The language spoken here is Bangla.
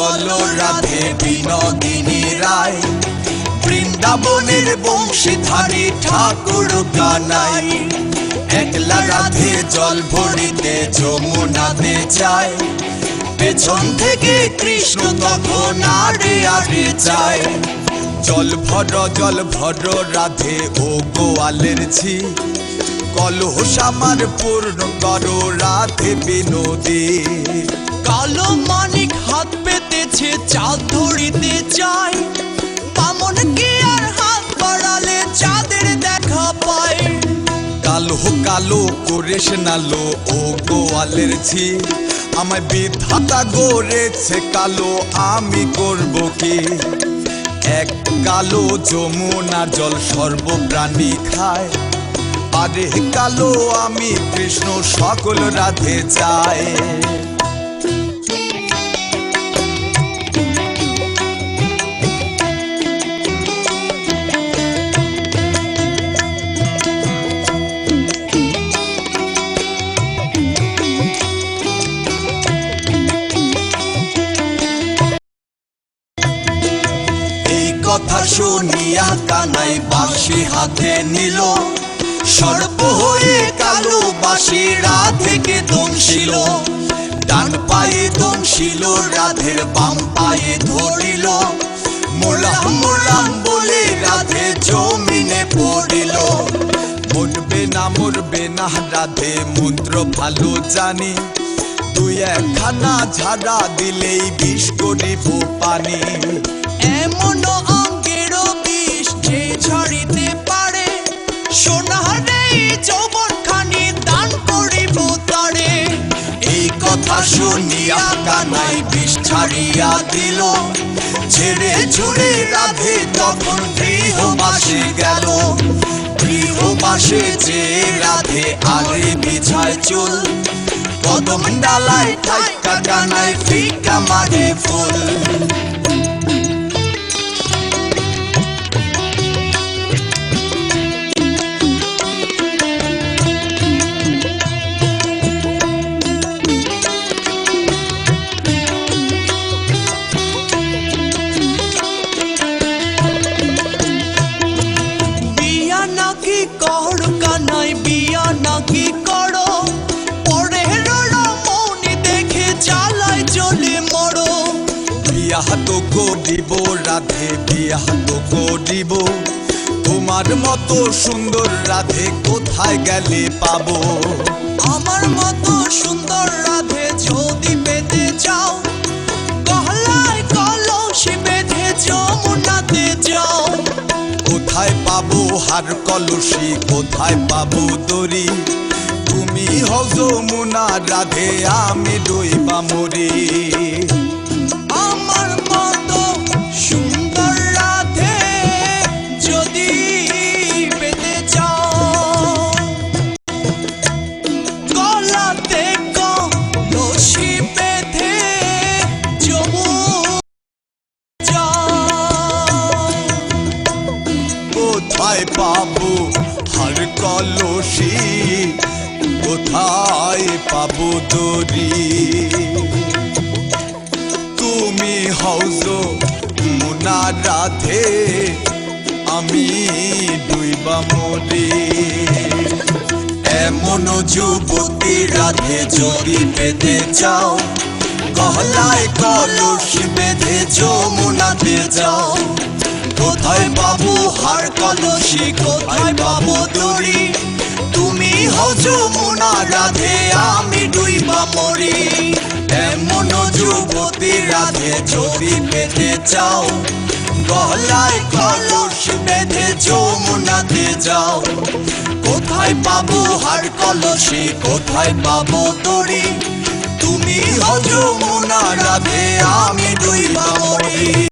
চলো রাধে বিনোদিনী রায়, বৃন্দাবনের বংশীধারী ঠাকুর কানাই। একলা রাধে জল ভরিতে যমুনাতে যায়, পেছন থেকে কৃষ্ণ তখন আড়ে আড়ে যায়। জল ভর রাধে ও গোয়ালের ঝি, কলহ আমার পূর্ণ করো রাধে বিনোদী। কালো মানিক হাত পেতেছে চাঁদ ধরিতে চায়, বামন কি আর হাত বাড়ালে চাঁদের দেখা পায়। কালো কালো করে শোনালো ও গোয়ালের ঝি, আমায় বিধাতা গড়েছে কালো, আমি করব কি। এক কালো যমুনার জল সর্বপ্রাণী খায়, আরে কালো আমি কৃষ্ণ সকল রাধে চাই। কথা শুনিয়া কানাই বাঁশি হাতে নিল, সর্প হয়ে কালো বাঁশি রাধেকে দংশিল। ডান পায়ে দংশিল রাধের বাম পায়ে ধরিল, মোলাম মোলাম বলে রাধে জমিনে পড়িল। মরবে না রাধে মন্ত্র ভালো জানি, তুই একখানা ঝাড়া দিলেই বিষ করিব পানি। এমন অঙ্গেরও বিষ যে ঝরিতে পারে, সোনারে যৌবন খানি দান করিব তারে। এই কথা শুনিয়া কানাই বিষ ছাড়িয়া দিল, ছেড়ে ছুড়ে রাধে তখন গৃহবাসে গেল। গৃহবাসে যে রাধে আরে বিছায় চুল, কদম ডালায় ঠাক্কা কানায় ফিকা মারে ফুল। কর কানাই বিয়া নাকি করো, পরে মৌনি দেখে জ্বালায় জ্বলে মরো। বিয়া তো করিব রাধে বিয়া তো করিব, তোমার মতো সুন্দর রাধে কোথায় গেলে পাবো। আমার মতো সুন্দর রাধে যদি পেতে চাও, গলায় কলসি বেঁধে যমুনাতে যাও। কোথায় পাবো হার কলসি কোথায় পাবো দড়ি, তুমি হও যমুনা রাধে আমি ডুইবা মরি। আমার মতো সুন্দর রাধে যদি পেতে চাও, গলাতে কলসি বেঁধে যমুনা যাও। কোথায় পাবো হার কলসি কোথায় পাবো দড়ি, তুমি হও যমুনা রাধে আমি ডুইবা মরি। এমন যুবতী রাধে যদি পেতে চাও, গলায় কলসি বেঁধে যমুনাতে যাও। কোথায় পাবো হার কলসি কোথায় পাবো দড়ি, তুমি হও যমুনা রাধে আমি ডুইবা মরি। এমন যুবতী রাধে যদি পেতে চাও, গলায় কলসি বেঁধে যমুনাতে যাও। কোথায় পাবো হার কলসি কোথায় পাবো দড়ি, তুমি হও যমুনা রাধে আমি ডুইবা মরি।